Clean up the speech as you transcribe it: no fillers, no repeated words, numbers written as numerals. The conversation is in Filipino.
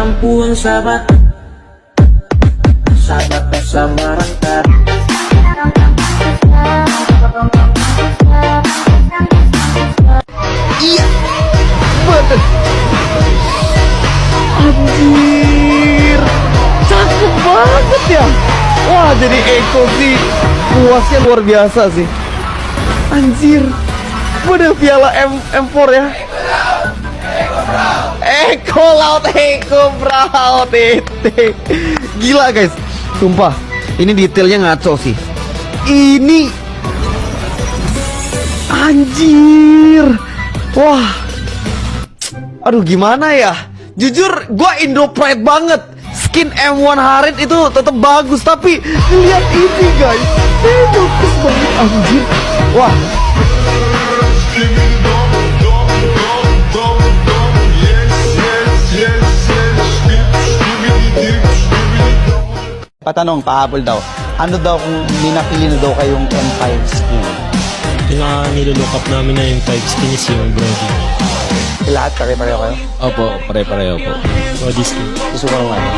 tampuhan sahabat, sahabat bersama rangkat. Iya, bener. Anjir, cakep banget ya. Wah, jadi Eko sih puasnya luar biasa sih. Anjir, bener piala M4 ya. Eko laut, Eko bro, tete. Gila guys, sumpah. Ini detailnya ngaco sih. Ini anjir. Wah. Aduh gimana ya. Jujur gua Indo Pride banget. Skin M1 Harit itu tetap bagus, tapi lihat ini guys. Bagus banget anjir. Wah. Patanong, pahabol daw. Ano daw kung ninapili na daw kayong M5 skin? Yung nilook up namin na yung 5 skin is yung Brody. Lahat pare-pareho kayo? Opo, pare-pareho po. Brody skin. Gusto ko lang ano?